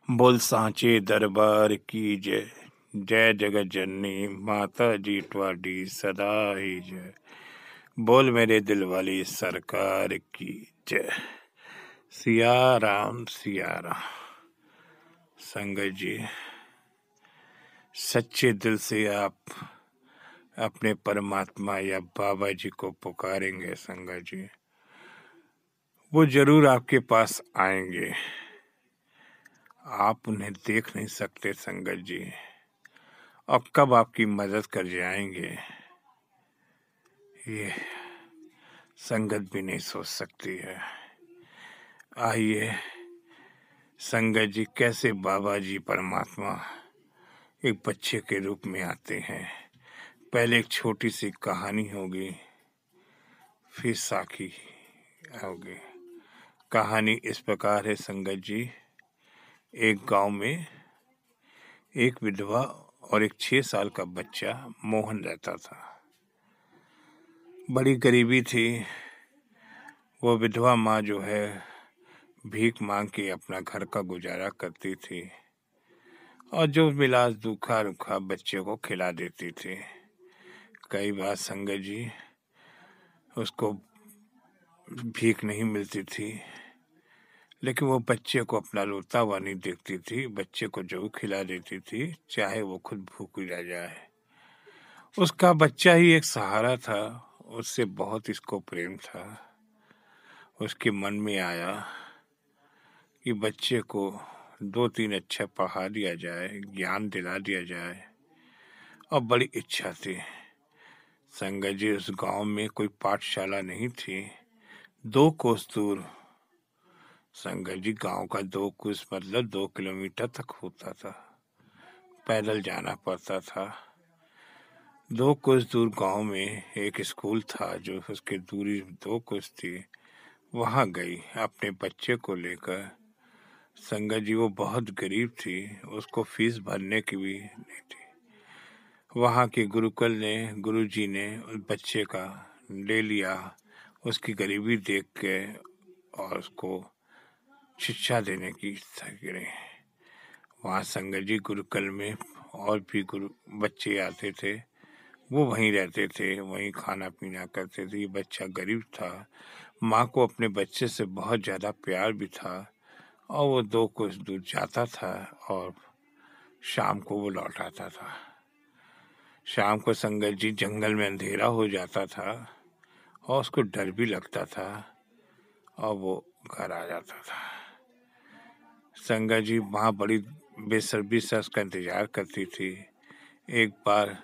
बोल सांचे दरबार की जय। जय जगत जननी माता जी ट्वाडी सदा ही जय। बोल मेरे दिल वाली सरकार की जय। सिया राम सिया राम। संगत जी, सच्चे दिल से आप अपने परमात्मा या बाबा जी को पुकारेंगे संगत जी, वो जरूर आपके पास आएंगे। आप उन्हें देख नहीं सकते संगत जी, और कब आपकी मदद कर जाएंगे ये संगत भी नहीं सोच सकती है। आइए संगत जी, कैसे बाबा जी परमात्मा एक बच्चे के रूप में आते हैं। पहले एक छोटी सी कहानी होगी, फिर साखी होगी। कहानी इस प्रकार है संगत जी। एक गांव में एक विधवा और एक 6 साल का बच्चा मोहन रहता था। बड़ी गरीबी थी। वो विधवा माँ जो है भीख मांग के अपना घर का गुजारा करती थी, और जो मिला रूखा रूखा बच्चे को खिला देती थी। कई बार संगत जी उसको भीख नहीं मिलती थी, लेकिन वो बच्चे को अपना रोता हुआ नहीं देखती थी। बच्चे को जो खिला देती थी, चाहे वो खुद भूख रह जाए। उसका बच्चा ही एक सहारा था, उससे बहुत इसको प्रेम था। उसके मन में आया कि बच्चे को 2-3 अच्छा पढ़ा दिया जाए, ज्ञान दिला दिया जाए, और बड़ी इच्छा थी। संगत जी, उस गांव में कोई पाठशाला नहीं थी। 2 कोस दूर, संगत जी गांव का 2 कोस मतलब 2 किलोमीटर तक होता था। पैदल जाना पड़ता था। 2 कोस दूर गांव में एक स्कूल था, जो उसकी दूरी 2 कोस थी। वहां गई अपने बच्चे को लेकर। संगत जी वो बहुत गरीब थी, उसको फीस भरने की भी नहीं थी। वहाँ के गुरुजी ने उस बच्चे का ले लिया, उसकी गरीबी देख के, और उसको शिक्षा देने की इच्छा करी। वहाँ संगत जी गुरुकुल में और भी बच्चे आते थे, वो वहीं रहते थे, वहीं खाना पीना करते थे। ये बच्चा गरीब था, माँ को अपने बच्चे से बहुत ज़्यादा प्यार भी था, और वो 2 कोस दूर जाता था और शाम को वो लौट आता था। शाम को संगत जी जंगल में अंधेरा हो जाता था, और उसको डर भी लगता था, और वो घर आ जाता था। संगत जी वहाँ बड़ी बेसब्री से उसका इंतजार करती थी। एक बार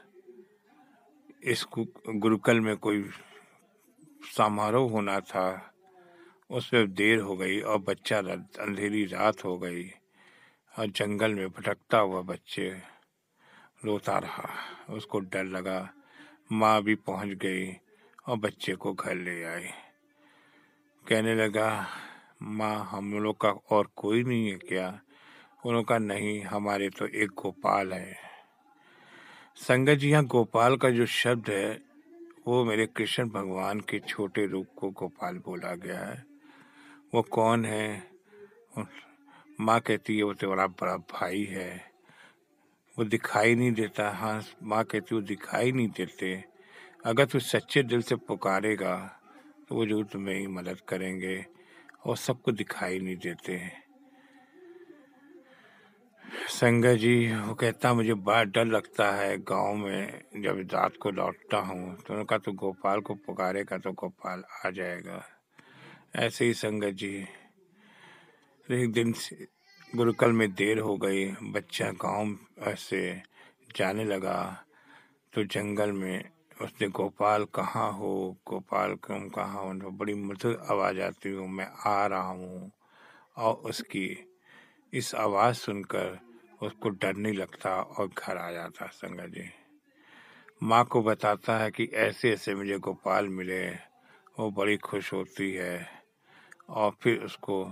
इस गुरुकुल में कोई समारोह होना था, उसमें देर हो गई और बच्चा अंधेरी रात हो गई, और जंगल में भटकता हुआ बच्चे रोता रहा। उसको डर लगा। माँ भी पहुंच गई और बच्चे को घर ले आई। कहने लगा, माँ हम लोग का और कोई नहीं है क्या? उन्होंने कहा, नहीं, हमारे तो एक गोपाल है। संगत जी, यहाँ गोपाल का जो शब्द है वो मेरे कृष्ण भगवान के छोटे रूप को गोपाल बोला गया है। वो कौन है? माँ कहती है वो तेरा बड़ा भाई है, वो दिखाई नहीं देता। हाँ, माँ कहती वो दिखाई नहीं देते, अगर तू सच्चे दिल से पुकारेगा तो वो जरूर तुम्हें ही मदद करेंगे, और सबको दिखाई नहीं देते। संगत जी वो कहता, मुझे बड़ा डर लगता है गांव में जब रात को लौटता हूँ। तो उन्होंने कहा, तो गोपाल को पुकारेगा तो गोपाल आ जाएगा। ऐसे ही संगत जी एक दिन गुरुकुल में देर हो गई, बच्चा गांव से जाने लगा, तो जंगल में उसने गोपाल कहाँ हो, गोपाल तुम कहाँ हो, तो बड़ी मधुर आवाज़ आती हूँ, मैं आ रहा हूँ। और उसकी इस आवाज़ सुनकर उसको डर नहीं लगता और घर आ जाता। संगत जी माँ को बताता है कि ऐसे ऐसे मुझे गोपाल मिले, वो बड़ी खुश होती है, और फिर उसको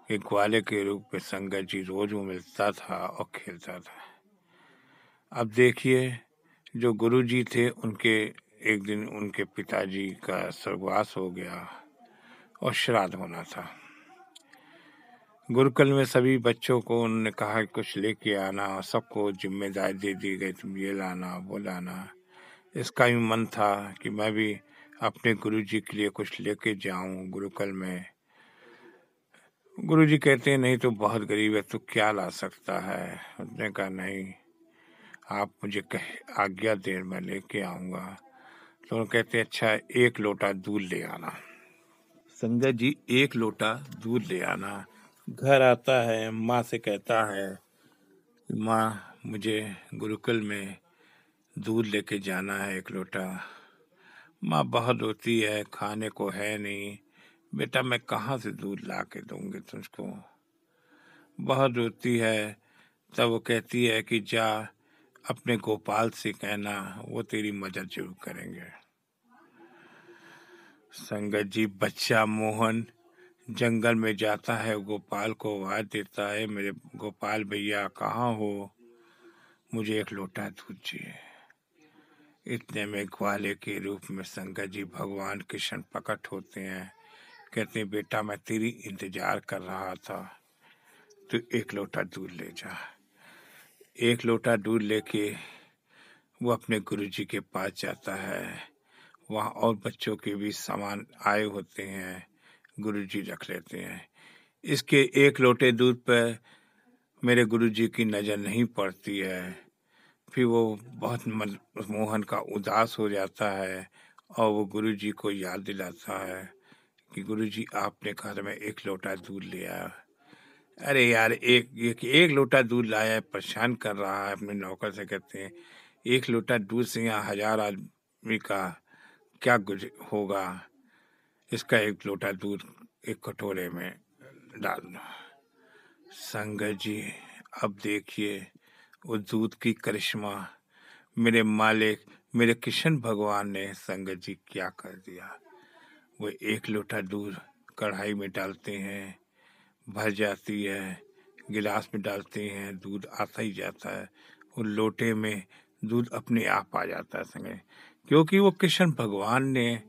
एक ग्वाले के रूप में संगत जी रोज वो मिलता था और खेलता था। अब देखिए, जो गुरुजी थे उनके एक दिन उनके पिताजी का स्वर्गवास हो गया और श्राद्ध होना था। गुरुकुल में सभी बच्चों को उन्होंने कहा कि कुछ लेके आना, सबको जिम्मेदारी दे दी गई, तुम ये लाना वो लाना। इसका भी मन था कि मैं भी अपने गुरुजी के लिए कुछ लेके जाऊं गुरुकुल में। गुरुजी कहते हैं नहीं तो बहुत गरीब है, तो क्या ला सकता है। उसने कहा नहीं, आप मुझे आज्ञा दें, मैं लेके आऊंगा। तो वो कहते अच्छा 1 लोटा दूध ले आना। संगत जी 1 लोटा दूध ले आना। घर आता है, माँ से कहता है माँ मुझे गुरुकुल में दूध लेके जाना है 1 लोटा। माँ बहुत रोती है, खाने को है नहीं। बेटा मैं कहाँ से दूध ला के दूंगी तुझको। बहुत रोती है। तब वो कहती है कि जा अपने गोपाल से कहना, वो तेरी मदद जरूर करेंगे। संगत जी बच्चा मोहन जंगल में जाता है, गोपाल को आवाज देता है मेरे गोपाल भैया कहाँ हो, मुझे 1 लोटा दूध चाहिए। इतने में ग्वाले के रूप में संगत जी भगवान कृष्ण प्रकट होते हैं। कहते हैं बेटा मैं तेरी इंतजार कर रहा था, तो 1 लोटा दूध ले जा। 1 लोटा दूध लेके वो अपने गुरुजी के पास जाता है। वहाँ और बच्चों के भी सामान आए होते हैं, गुरुजी रख लेते हैं। इसके 1 लोटे दूध पर मेरे गुरुजी की नजर नहीं पड़ती है। फिर वो बहुत मोहन का उदास हो जाता है और वो गुरुजी को याद दिलाता है कि गुरुजी आपने घर में 1 लोटा दूध लिया। अरे यार एक लोटा दूध लाया है, परेशान कर रहा है। अपने नौकर से कहते हैं 1 लोटा दूध से यहाँ 1000 आदमी का क्या होगा। इसका 1 लोटा दूध एक कटोरे में डाल दो। संगत जी अब देखिए वो दूध की करिश्मा मेरे मालिक मेरे कृष्ण भगवान ने संगत जी क्या कर दिया। वो 1 लोटा दूध कढ़ाई में डालते हैं, भर जाती है, गिलास में डालते हैं, दूध आता ही जाता है। वो लोटे में दूध अपने आप आ जाता है संगत, क्योंकि वो कृष्ण भगवान ने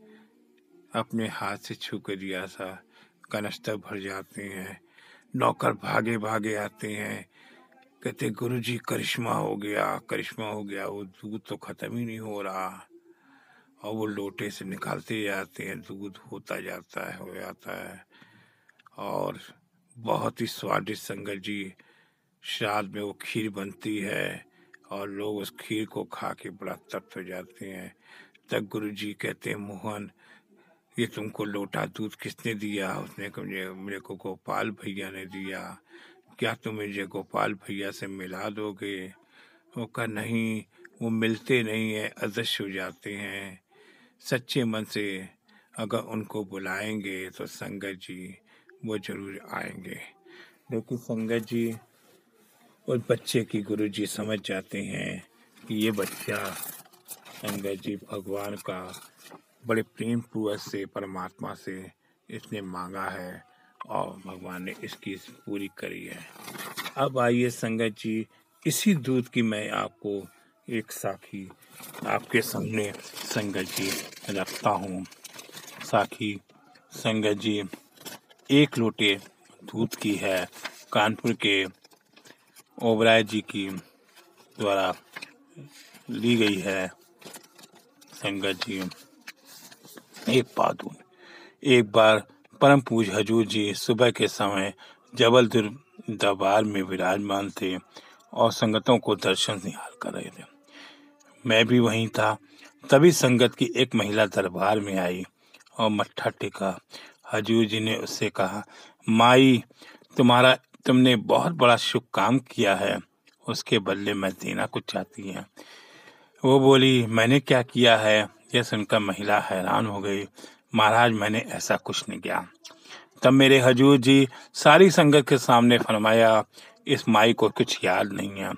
अपने हाथ से छू कर दिया था। कनस्तर भर जाते हैं, नौकर भागे भागे आते हैं, कहते गुरुजी करिश्मा हो गया, करिश्मा हो गया। वो दूध तो खत्म ही नहीं हो रहा और वो लोटे से निकालते जाते हैं, दूध होता जाता है, हो जाता है। और बहुत ही स्वादिष्ट संगत जी श्राद्ध में वो खीर बनती है और लोग उस खीर को खा के बड़ा तृप्त हो जाते हैं। तब गुरुजी कहते हैं मोहन ये तुमको लोटा दूध किसने दिया। उसने कहा मेरे को गोपाल भैया ने दिया। क्या तुम मुझे गोपाल भैया से मिला दोगे। वो कहा नहीं, वो मिलते नहीं है, अदृश्य हो जाते हैं। सच्चे मन से अगर उनको बुलाएंगे तो संगत जी वो जरूर आएंगे। लेकिन संगत जी उस बच्चे की गुरुजी समझ जाते हैं कि ये बच्चा संगत जी भगवान का बड़े प्रेम पूर्वक से परमात्मा से इसने मांगा है और भगवान ने इसकी पूरी करी है। अब आइए संगत जी इसी दूध की मैं आपको एक साखी आपके सामने संगत जी रखता हूँ। साखी संगत जी 1 लोटे दूध की है, कानपुर के ओबराय जी की द्वारा ली गई है। संगत जी एक बार परम पूज हजूर जी सुबह के समय जबलपुर दरबार में विराजमान थे और संगतों को दर्शन निहाल कर रहे थे। मैं भी वहीं था। तभी संगत की एक महिला दरबार में आई और मत्था टेका। हजूर जी ने उससे कहा माई तुमने बहुत बड़ा शुभ काम किया है, उसके बदले में देना कुछ चाहती है। वो बोली मैंने क्या किया है। यह सुनकर महिला हैरान हो गई। महाराज मैंने ऐसा कुछ नहीं किया। तब मेरे हजूर जी सारी संगत के सामने फरमाया इस माई को कुछ याद नहीं है,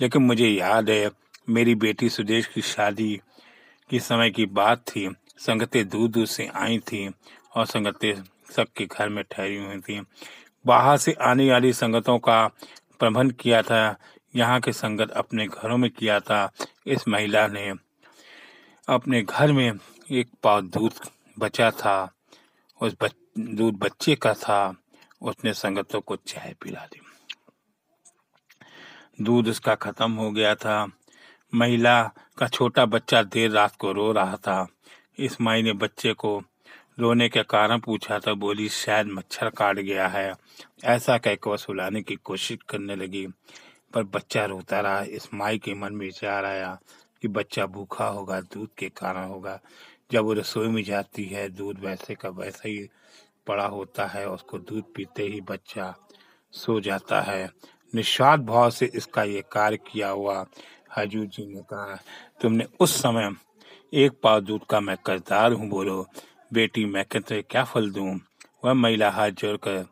लेकिन मुझे याद है मेरी बेटी सुदेश की शादी की समय की बात थी। संगतें दूर दूर से आई थी और संगतें सबके घर में ठहरी हुई थी। बाहर से आने वाली संगतों का प्रबंध किया था, यहाँ के संगत अपने घरों में किया था। इस महिला ने अपने घर में 1 पाव दूध बचा था, उस दूध बच्चे का था उसने संगतों को चाय पिला दी। दूध उसका खत्म हो गया था। महिला का छोटा बच्चा देर रात को रो रहा था। इस माई ने बच्चे को रोने के कारण पूछा था। बोली, शायद मच्छर काट गया है। ऐसा कहकर वह सुलाने की कोशिश करने लगी, पर बच्चा रोता रहा। इस माई के मन में विचार आया कि बच्चा भूखा होगा, दूध के कारण होगा। जब वो रसोई में जाती है, दूध वैसे का वैसा ही पड़ा होता है। उसको दूध पीते ही बच्चा सो जाता है। निस्वार्थ भाव से इसका ये कार्य किया हुआ। हजूर जी ने कहा, तुमने उस समय एक पाव दूध का मैं कर्जदार हूँ। बोलो बेटी, मैं तुझे क्या फल दूं? वह महिला हाथ जोड़कर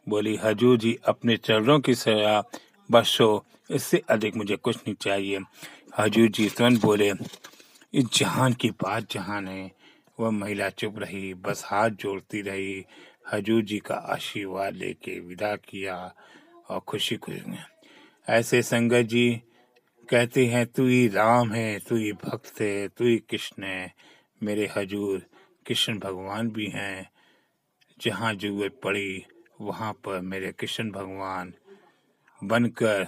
बोली, हजूर जी, अपने चरणों की सेवा बस हो, इससे अधिक मुझे कुछ नहीं चाहिए। हजूर जी तुरंत बोले, इस जहान की बात जहान है। वह महिला चुप रही, बस हाथ जोड़ती रही। हजूर जी का आशीर्वाद लेके विदा किया और खुशी खुशी। ऐसे संगत जी कहते हैं, तू ही राम है, तू ही भक्त है, तू ही कृष्ण है। मेरे हजूर कृष्ण भगवान भी हैं। जहाँ जरूरत पड़ी वहाँ पर मेरे कृष्ण भगवान बनकर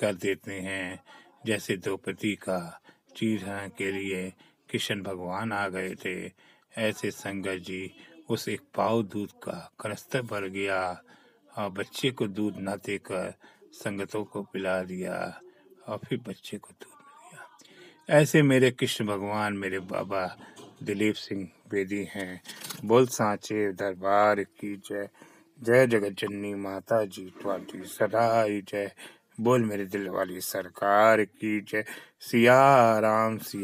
कर देते हैं। जैसे द्रौपदी का चीर के लिए कृष्ण भगवान आ गए थे, ऐसे संगत जी उस एक पाव दूध का कनस्तर भर गया और बच्चे को दूध न देकर संगतों को पिला दिया और फिर बच्चे को दूध मिल गया। ऐसे मेरे कृष्ण भगवान मेरे बाबा दिलीप सिंह बेदी हैं। बोल सांचे दरबार की जय। जय जगत जननी माता जी तुम्हारी सदा ही जय। बोल मेरे दिल वाली सरकार की जय। सिया राम सिया